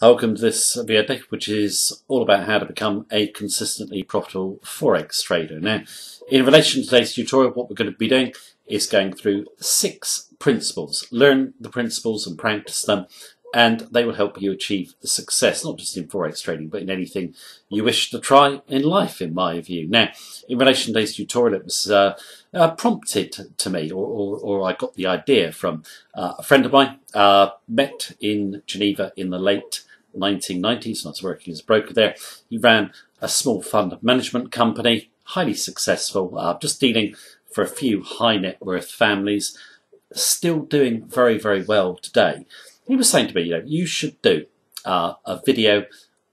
Welcome to this video, which is all about how to become a consistently profitable Forex trader. Now, in relation to today's tutorial, what we're going to be doing is going through 6 principles. Learn the principles and practice them, and they will help you achieve success, not just in Forex trading, but in anything you wish to try in life, in my view. Now, in relation to today's tutorial, it was prompted to me, or I got the idea from a friend of mine, met in Geneva in the late 1990s, and I was working as a broker there. He ran a small fund management company, highly successful, just dealing for a few high net worth families, still doing very, very well today. He was saying to me, you should do a video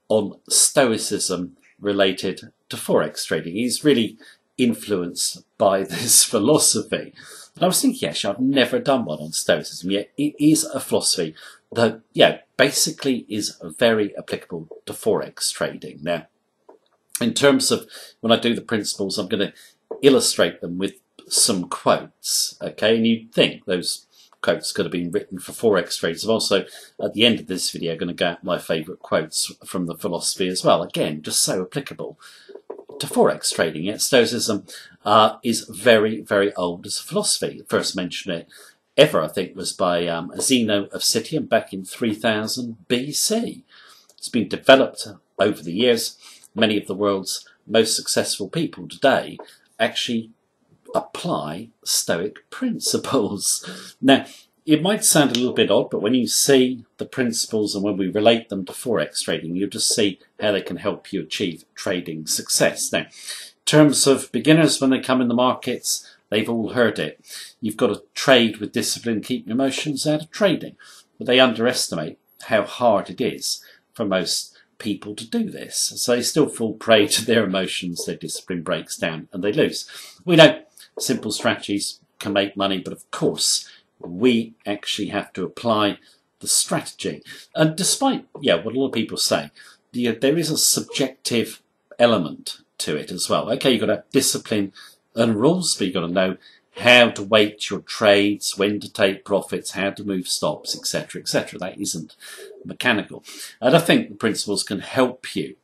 on Stoicism related to Forex trading. He's really influenced by this philosophy. And I was thinking, actually, I've never done one on Stoicism, yet it is a philosophy that, basically is very applicable to Forex trading. Now, in terms of when I do the principles, I'm going to illustrate them with some quotes, okay? And you'd think those quotes could have been written for Forex traders. I'm also, at the end of this video, going to go at my favourite quotes from the philosophy as well. Again, just so applicable to Forex trading. Yet Stoicism is very, very old as a philosophy. The first mention it ever, I think, was by Zeno of Citium back in 3000 BC. It's been developed over the years. Many of the world's most successful people today actually apply Stoic principles. Now, it might sound a little bit odd, but when you see the principles and when we relate them to Forex trading, you'll just see how they can help you achieve trading success. Now, in terms of beginners, when they come in the markets, they've all heard it. You've got to trade with discipline, keep your emotions out of trading. But they underestimate how hard it is for most people to do this. So they still fall prey to their emotions, their discipline breaks down, and they lose. We know simple strategies can make money, but of course, we actually have to apply the strategy. And despite what a lot of people say, there is a subjective element to it as well. Okay, you've got to have discipline and rules, but you've got to know how to weight your trades, when to take profits, how to move stops, etc., etc. That isn't mechanical. And I think the principles can help you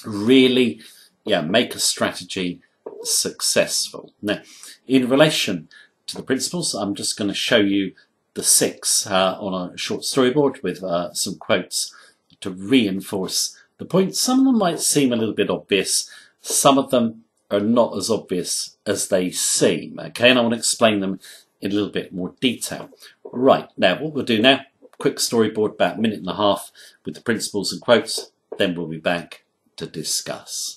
really make a strategy successful. Now, in relation to the principles, I'm just going to show you the 6 on a short storyboard with some quotes to reinforce the points. Some of them might seem a little bit obvious. Some of them are not as obvious as they seem, okay? And I want to explain them in a little bit more detail. Right, now what we'll do now, quick storyboard, about a minute and a half with the principles and quotes, then we'll be back to discuss.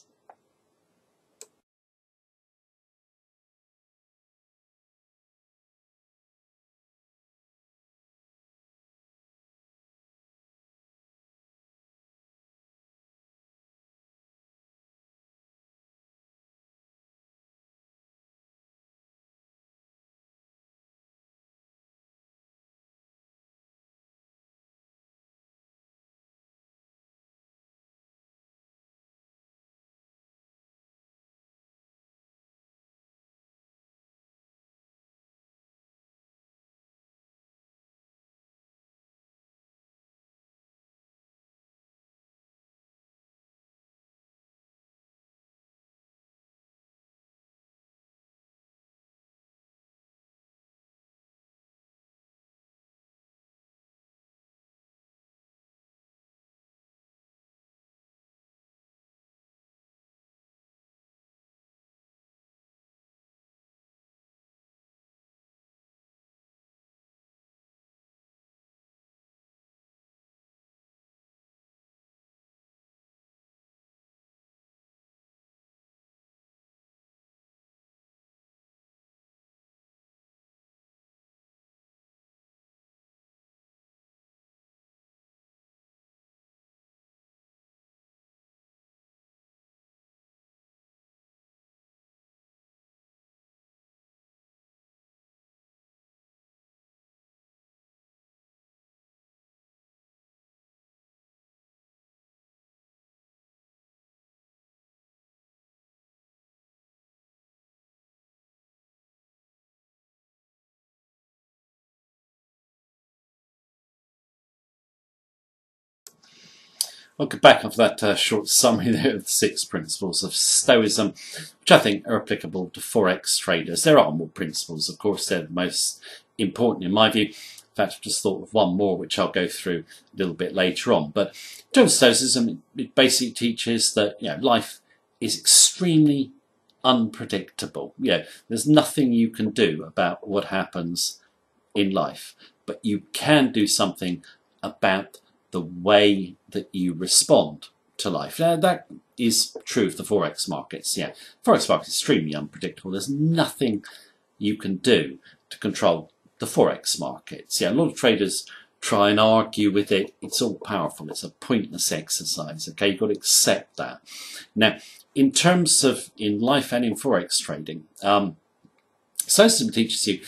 I'll get back off that short summary there of the 6 principles of Stoicism, which I think are applicable to Forex traders. There are more principles, of course, they're the most important in my view. In fact, I've just thought of one more, which I'll go through a little bit later on. But in terms of Stoicism, it basically teaches that life is extremely unpredictable. There's nothing you can do about what happens in life, but you can do something about the way that you respond to life. Now, that is true of the Forex markets. Forex markets are extremely unpredictable. There's nothing you can do to control the Forex markets. A lot of traders try and argue with it. It's all powerful. It's a pointless exercise. Okay, you've got to accept that. Now, in terms of in life and in Forex trading, Stoicism teaches you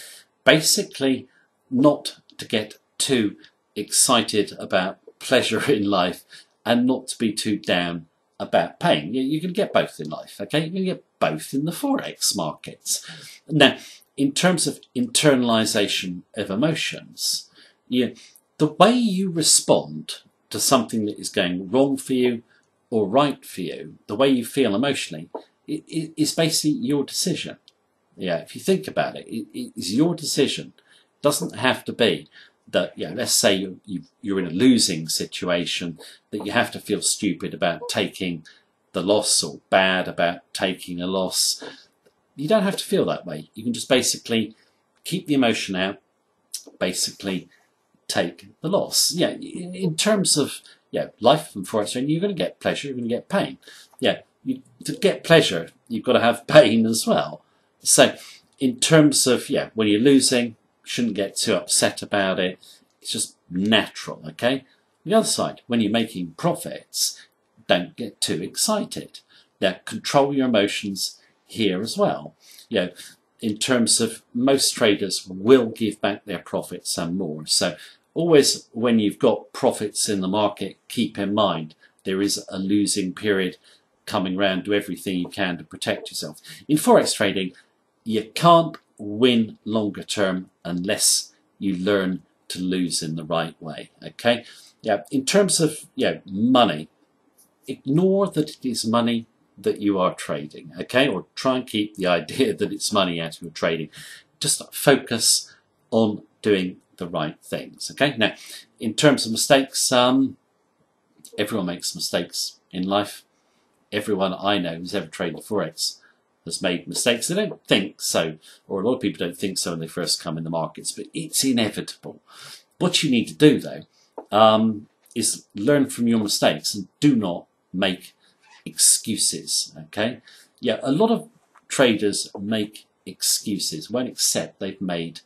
basically not to get too excited about pleasure in life and not to be too down about pain. You can get both in life, okay? You can get both in the Forex markets. Now, in terms of internalization of emotions, the way you respond to something that is going wrong for you or right for you, the way you feel emotionally, is basically your decision. If you think about it, it is your decision. It doesn't have to be that, let's say you're in a losing situation, that you have to feel stupid about taking the loss or bad about taking a loss. You don't have to feel that way. You can just basically keep the emotion out, basically take the loss. In terms of life and Forex trading, you're going to get pleasure, you're going to get pain. To get pleasure, you've got to have pain as well. So in terms of, when you're losing, shouldn't get too upset about it. It's just natural, okay? On the other side, when you're making profits, don't get too excited. Control your emotions here as well. In terms of most traders will give back their profits and more. So always when you've got profits in the market, keep in mind there is a losing period coming round. Do everything you can to protect yourself. In Forex trading, you can't win longer term unless you learn to lose in the right way, okay? In terms of money, ignore that it is money that you are trading, okay? Or try and keep the idea that it's money out of your trading. Just focus on doing the right things, okay? Now, in terms of mistakes, everyone makes mistakes in life. Everyone I know who's ever traded Forex has made mistakes. They don't think so, or a lot of people don't think so when they first come in the markets, but it's inevitable. What you need to do, though, is learn from your mistakes and do not make excuses, okay? A lot of traders make excuses, won't accept they've made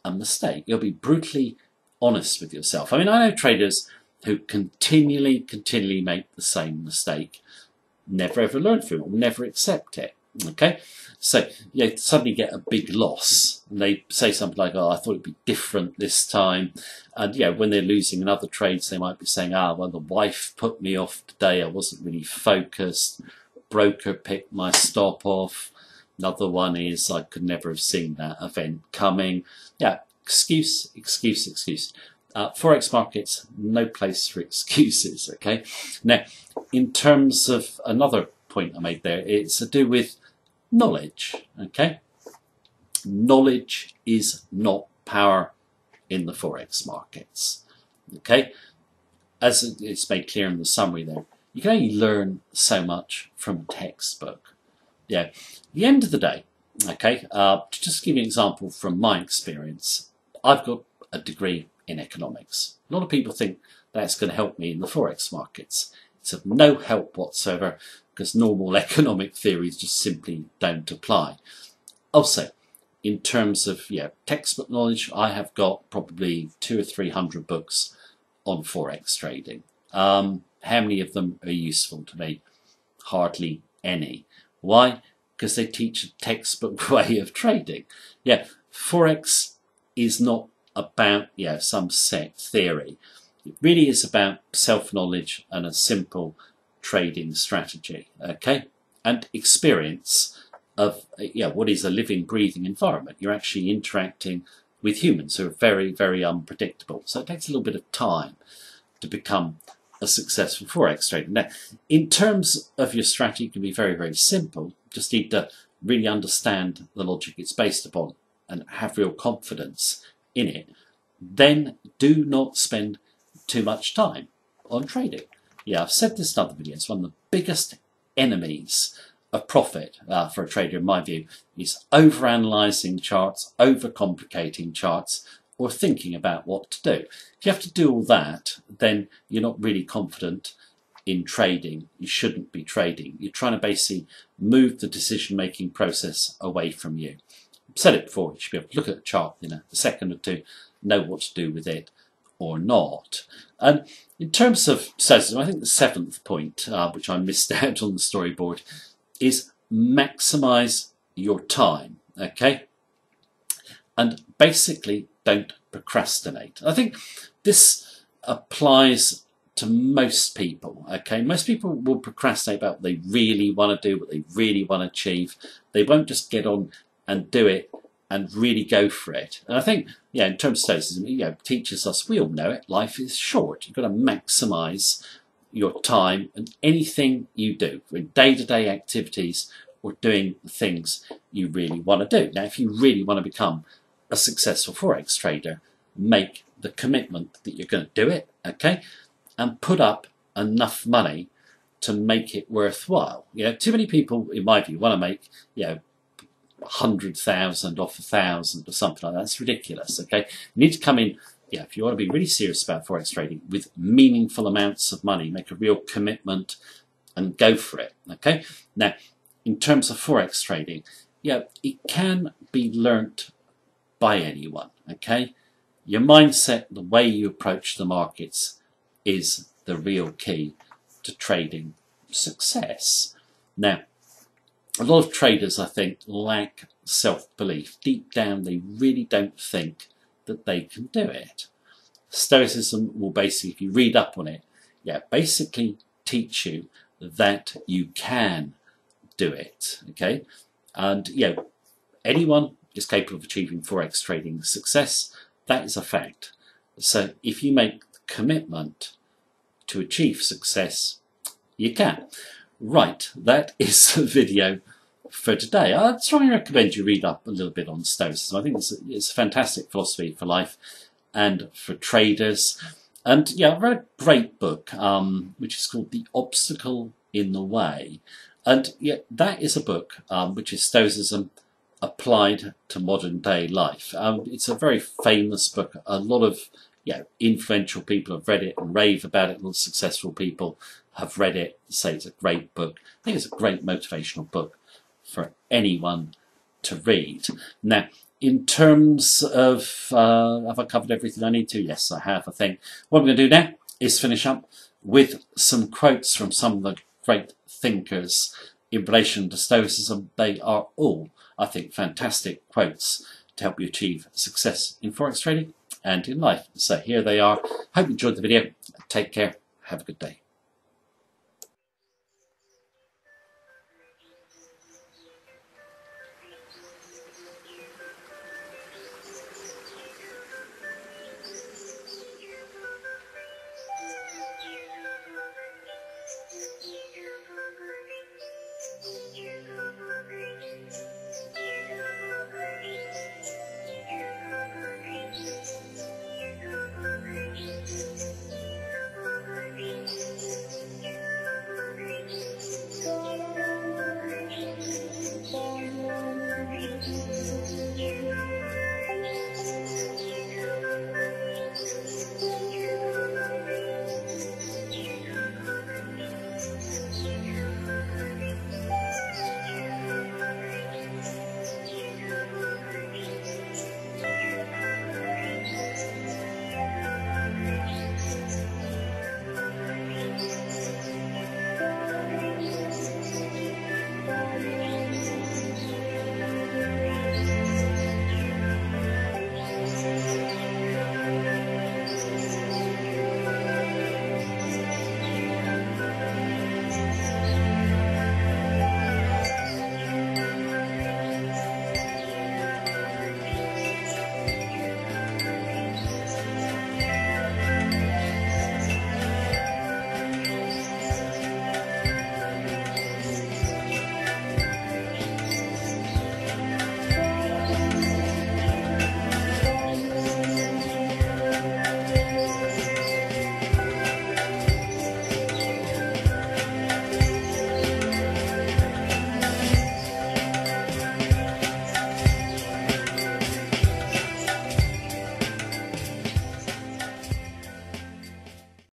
a mistake. You'll be brutally honest with yourself. I know traders who continually make the same mistake, never ever learn from it, never accept it. Okay, so suddenly get a big loss and they say something like, I thought it'd be different this time. And when they're losing in other trades, they might be saying, well, the wife put me off today, I wasn't really focused, broker picked my stop off. Another one is, I could never have seen that event coming. Excuse. Forex markets, no place for excuses, okay? Now, in terms of another point I made there, it's to do with knowledge, okay? Knowledge is not power in the Forex markets, okay? As it's made clear in the summary there, you can only learn so much from a textbook. At the end of the day, okay, to just give you an example from my experience, I've got a degree in economics. A lot of people think that's going to help me in the Forex markets. It's of no help whatsoever because normal economic theories just simply don't apply. Also, in terms of textbook knowledge, I have got probably 200 or 300 books on Forex trading. How many of them are useful to me? Hardly any. Why? Because they teach a textbook way of trading. Forex is not about some set theory. It really is about self-knowledge and a simple trading strategy, okay? And experience of what is a living, breathing environment. You're actually interacting with humans who are very, very unpredictable. So it takes a little bit of time to become a successful Forex trader. Now, in terms of your strategy, it can be very, very simple. You just need to really understand the logic it's based upon and have real confidence in it. Then do not spend too much time on trading. Yeah, I've said this in other videos. One of the biggest enemies of profit for a trader, in my view, is overanalyzing charts, overcomplicating charts, or thinking about what to do. If you have to do all that, then you're not really confident in trading. You shouldn't be trading. You're trying to basically move the decision-making process away from you. I've said it before, you should be able to look at the chart in a second or two, know what to do with it or not. And in terms of stoicism, I think the seventh point, which I missed out on the storyboard, is maximize your time, okay? And basically don't procrastinate. I think this applies to most people, okay? Most people will procrastinate about what they really want to do, what they really want to achieve. They won't just get on and do it and really go for it. And I think, yeah, in terms of stoicism, teaches us, we all know it, life is short. You've got to maximize your time and anything you do, in day-to-day activities or doing things you really want to do. Now, if you really want to become a successful Forex trader, make the commitment that you're going to do it, okay? And put up enough money to make it worthwhile. Too many people, in my view, want to make, 100,000 off 1,000 or something like that. That's ridiculous, okay? You need to come in, if you want to be really serious about Forex trading, with meaningful amounts of money, make a real commitment and go for it, okay? Now, in terms of Forex trading, it can be learnt by anyone, okay? Your mindset, the way you approach the markets is the real key to trading success. Now, a lot of traders, I think, lack self-belief. Deep down, they really don't think that they can do it. Stoicism will basically, if you read up on it, basically teach you that you can do it, okay? And, anyone is capable of achieving Forex trading success. That is a fact. So if you make the commitment to achieve success, you can. Right, that is the video for today. I'd strongly recommend you read up a little bit on Stoicism. I think it's a fantastic philosophy for life and for traders. And I read a great book, which is called The Obstacle in the Way. And that is a book which is Stoicism applied to modern day life. It's a very famous book. A lot of influential people have read it and rave about it. A lot of successful people have read it, say it's a great book. I think it's a great motivational book for anyone to read. Now, in terms of, have I covered everything I need to? Yes, I have, I think. What I'm going to do now is finish up with some quotes from some of the great thinkers in relation to Stoicism. They are all, I think, fantastic quotes to help you achieve success in Forex trading and in life. So here they are. Hope you enjoyed the video. Take care. Have a good day.